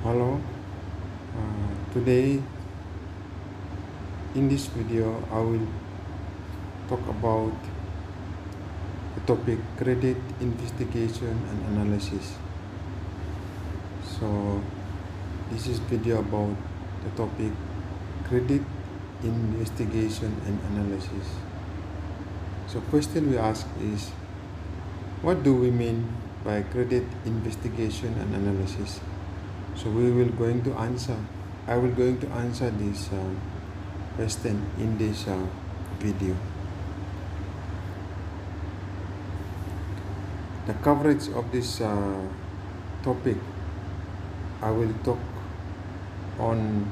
Hello, today in this video I will talk about the topic credit investigation and analysis. So this is video about the topic credit investigation and analysis. So question we ask is, what do we mean by credit investigation and analysis? So I will going to answer this question in this video. The coverage of this topic, I will talk on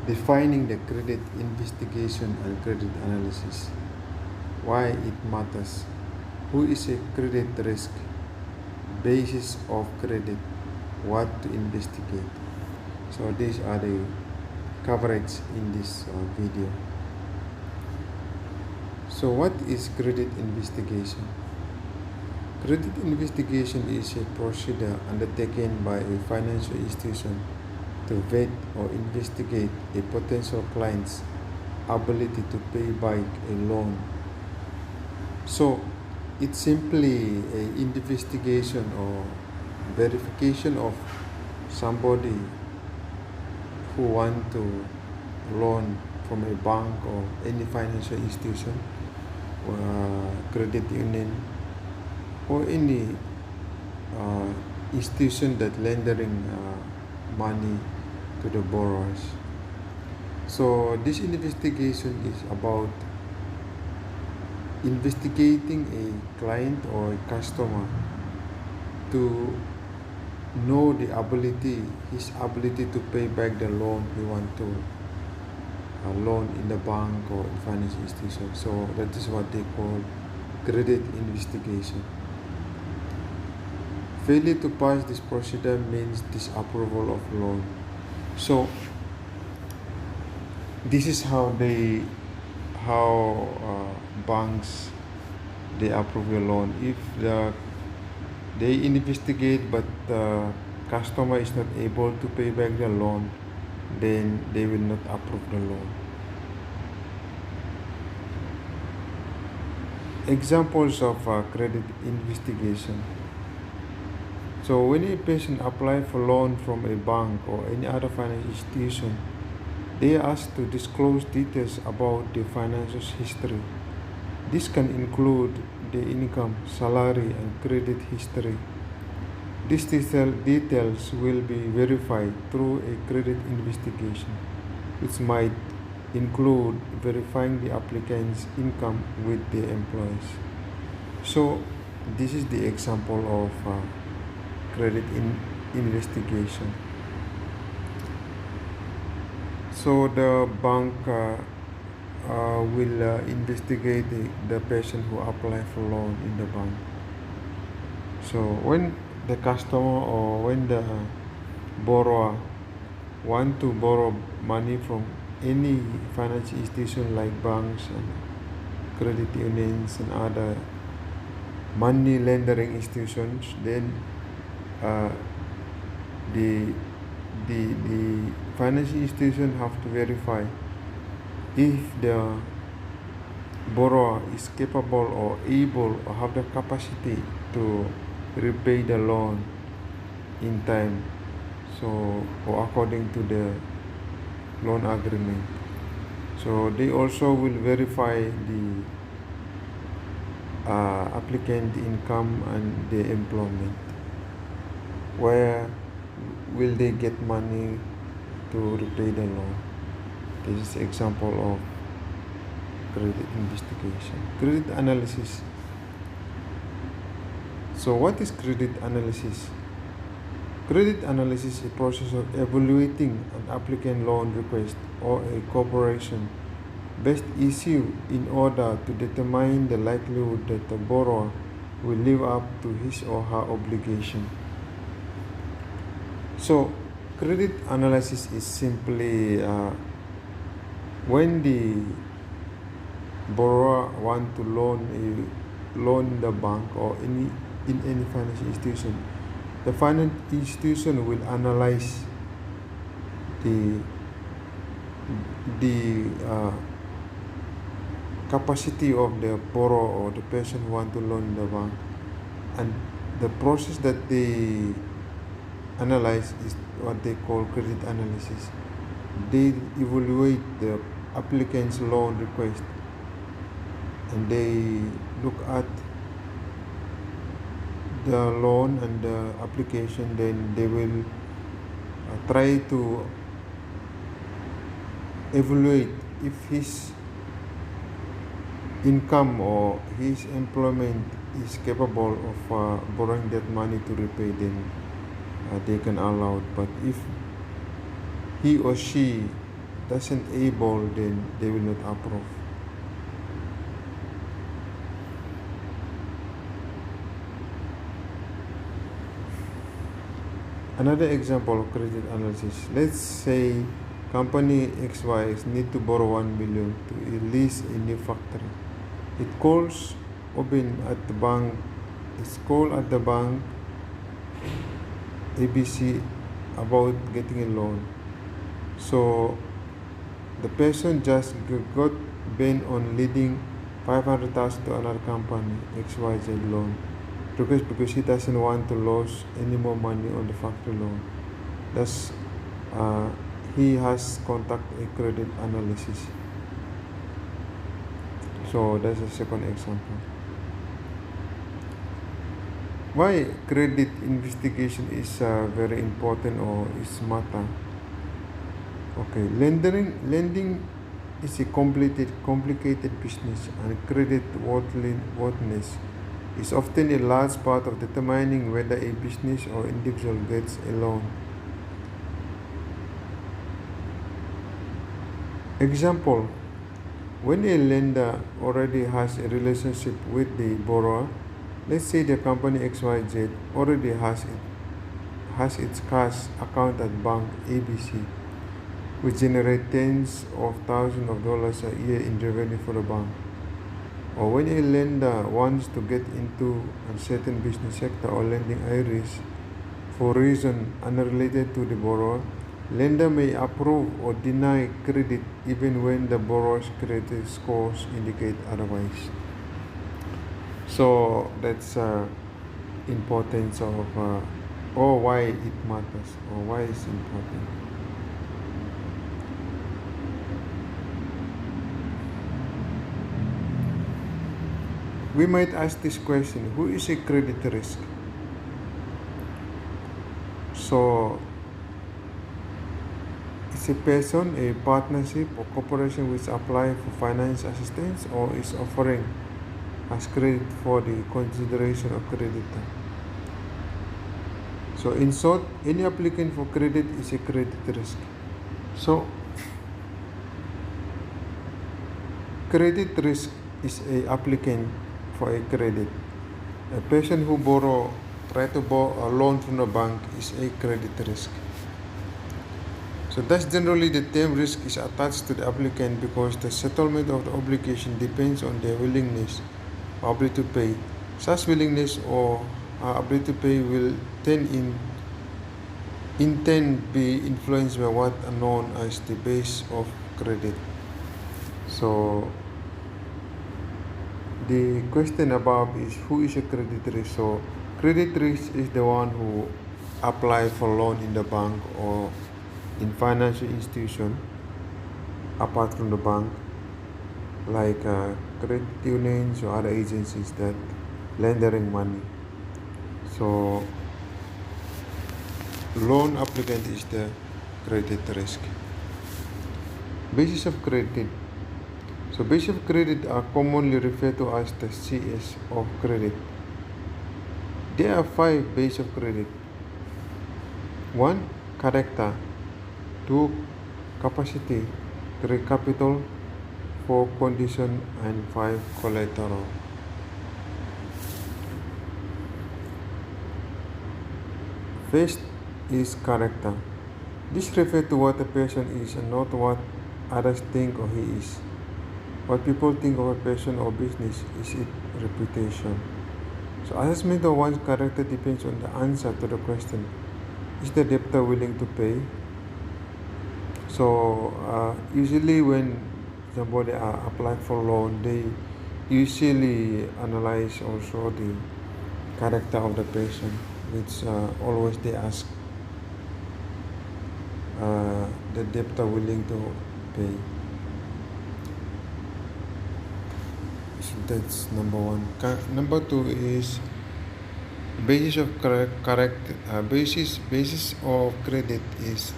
defining the credit investigation and credit analysis, why it matters, who is a credit risk, basis of credit, what to investigate. So these are the coverage in this video. So what is credit investigation? Credit investigation is a procedure undertaken by a financial institution to vet or investigate a potential client's ability to pay back a loan. So it's simply an investigation or verification of somebody who want to loan from a bank or any financial institution or credit union or any institution that lending money to the borrowers. So this investigation is about investigating a client or a customer to know his ability to pay back the loan he want to loan in the bank or in financial institution. So that is what they call credit investigation. Failure to pass this procedure means disapproval of loan. So this is how banks they approve your loan. If they investigate but the customer is not able to pay back the loan, then they will not approve the loan. Examples of credit investigation. So when a person applies for loan from a bank or any other financial institution, they are asked to disclose details about the financial history. This can include the income, salary, and credit history. These details will be verified through a credit investigation, which might include verifying the applicant's income with the employees. So this is the example of credit investigation. So the bank will investigate the person who applied for loan in the bank. So when the customer or when the borrower want to borrow money from any financial institution like banks and credit unions and other money lending institutions, then the financial institution have to verify if the borrower is capable or able or have the capacity to repay the loan in time, so or according to the loan agreement. So they also will verify the applicant income and the employment. Where will they get money to repay the loan? This is an example of credit investigation. Credit analysis. So what is credit analysis? Credit analysis is a process of evaluating an applicant loan request or a corporation based issue in order to determine the likelihood that the borrower will live up to his or her obligation. So credit analysis is simply when the borrower want to loan the bank or in any financial institution, The financial institution will analyze the capacity of the borrower or the person who want to loan the bank, and the process that they analyze is what they call credit analysis. They evaluate the applicant's loan request, and they look at the loan and the application. Then they will try to evaluate if his income or his employment is capable of borrowing that money to repay, then they can allow it. But if he or she doesn't able, then they will not approve. Another example of credit analysis. Let's say company XY need to borrow 1 million to lease a new factory. It calls open at the bank. It's called at the bank ABC about getting a loan. So the person just got bent on leading 500,000 to another company XYZ loan because he doesn't want to lose any more money on the factory loan. Thus, he has contact a credit analysis. So that's a second example. Why credit investigation is very important or is matter? Okay, lending is a complicated business, and credit worthiness is often a large part of determining whether a business or individual gets a loan. Example: when a lender already has a relationship with the borrower, let's say the company XYZ already has its cash account at bank ABC, which generate tens of thousands of dollars a year in revenue for the bank. Or when a lender wants to get into a certain business sector or lending areas for reason unrelated to the borrower, lender may approve or deny credit even when the borrower's credit scores indicate otherwise. So that's importance of or why it matters or why it's important. We might ask this question: who is a credit risk? So it's a person, a partnership or corporation which apply for finance assistance or is offering as credit for the consideration of creditor. So in short, any applicant for credit is a credit risk. So credit risk is a applicant for a credit. A person who try to borrow a loan from a bank is a credit risk. So thus generally the term risk is attached to the applicant because the settlement of the obligation depends on their willingness or ability to pay. Such willingness or ability to pay will be influenced by what are known as the base of credit. So the question above is who is a credit risk? So credit risk is the one who apply for loan in the bank or in financial institution apart from the bank, like credit unions or other agencies that lending money. So loan applicant is the credit risk. Basis of credit. So basis of credit are commonly referred to as the CS of credit. There are 5 bases of credit. 1. Character. 2. Capacity. 3. Capital. 4. Condition. And 5. Collateral. First is character. This refers to what a person is and not what others think or he is. What people think of a person or business is its reputation. So assessment of one's character depends on the answer to the question: is the debtor willing to pay? So usually when somebody apply for loan, they usually analyze also the character of the person, which always they ask the debtor willing to pay. So that's number one. Number two is basis of basis of credit is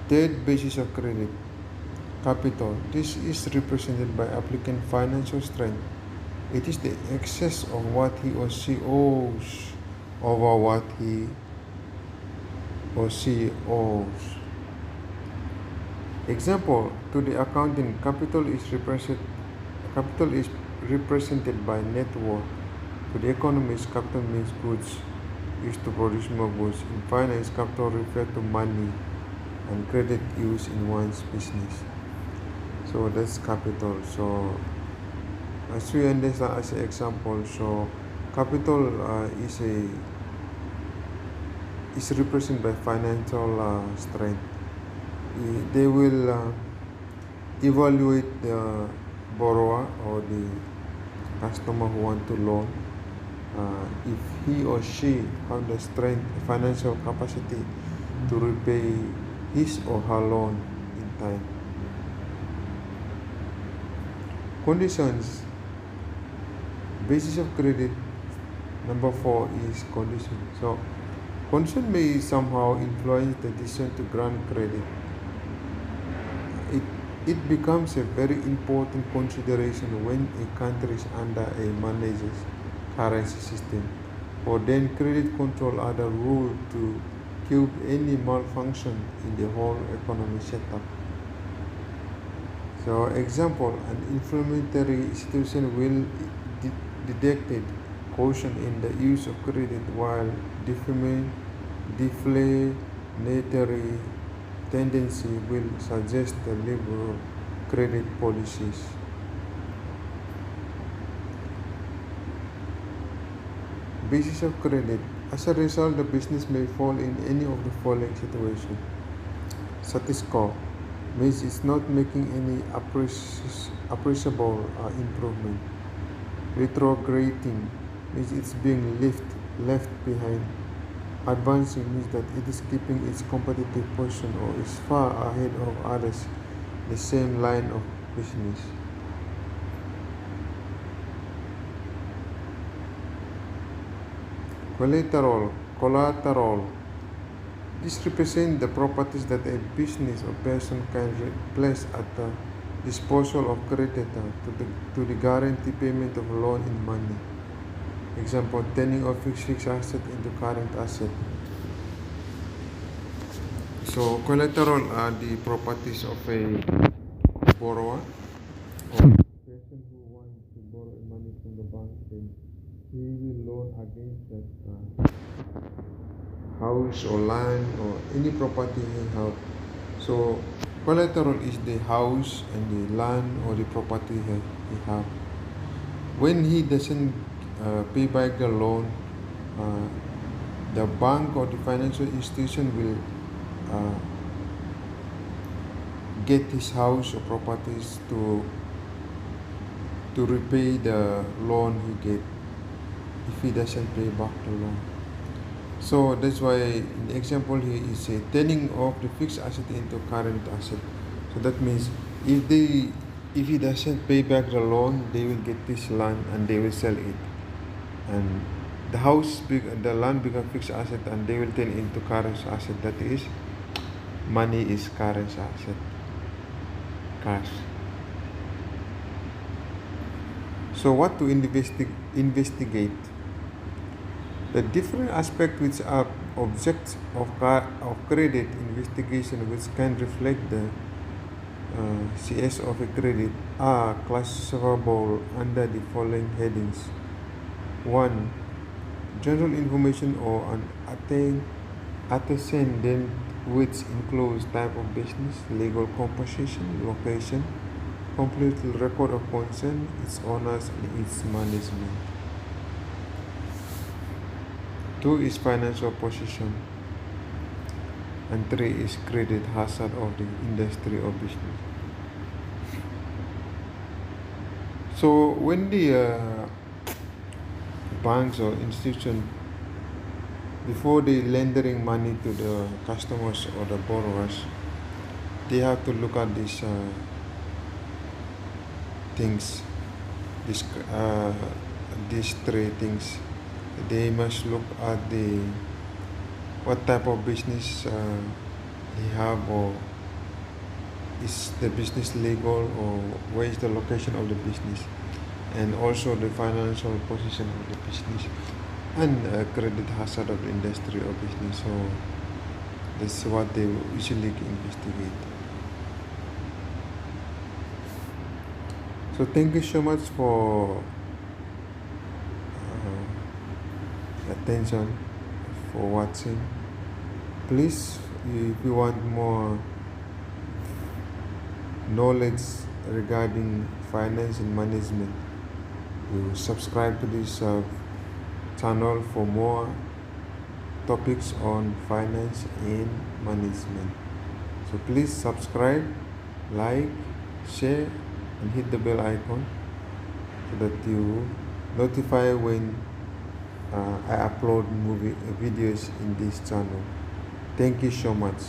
third basis of credit capital. This is represented by applicant financial strength. It is the excess of what he or she owes over what he or she owes. Example, to the accountant, capital is represented by net worth. To the economist, capital means goods used to produce more goods. In finance, capital refers to money and credit used in one's business. So that's capital. So as we understand as an example, so capital is represented by financial strength. They will evaluate the borrower or the customer who want to loan if he or she have the strength, financial capacity to repay his or her loan in time. Conditions. Basis of credit. Number 4 is condition. So condition may somehow influence the decision to grant credit. It becomes a very important consideration when a country is under a managed currency system, or then credit control are the rule to curb any malfunction in the whole economic setup. So example, an inflammatory institution will detect caution in the use of credit, while deflationary tendency will suggest the liberal credit policies. Basis of credit. As a result, the business may fall in any of the following situations. Status quo means it's not making any appreciable improvement. Retrograding means it's being left behind. Advancing means that it is keeping its competitive position or is far ahead of others in the same line of business. Collateral. This represents the properties that a business or person can place at the disposal of creditor to the guarantee payment of loan in money. Example, turning of fixed asset into current asset. So collateral are the properties of a borrower or person who wants to borrow money from the bank. Then he will loan against that house or land or any property he have. So collateral is the house and the land or the property he have. When he doesn't pay back the loan, the bank or the financial institution will get his house or properties to repay the loan he get if he doesn't pay back the loan. So that's why in the example here is a turning of the fixed asset into current asset. So that means if he doesn't pay back the loan, they will get this land and they will sell it, and the land become fixed asset and they will turn into current asset. That is, money is current asset, cash. So what to investigate? The different aspects which are objects of credit investigation, which can reflect the CS of a credit, are classifiable under the following headings. 1. General information or an antecedent, which includes type of business, legal composition, location, complete record of concern, its owners, and its management. 2 is financial position, and 3 is credit hazard of the industry or business. So when the banks or institutions, before they lending money to the customers or the borrowers, they have to look at these things, these 3 things. They must look at what type of business he have, or is the business legal, or where is the location of the business, and also the financial position of the business, and credit hazard of the industry or business. So that's what they usually investigate. So thank you so much for attention, for watching. Please, if you want more knowledge regarding finance and management, you subscribe to this channel for more topics on finance and management. So please subscribe, like, share, and hit the bell icon so that you notify when I upload videos in this channel. Thank you so much.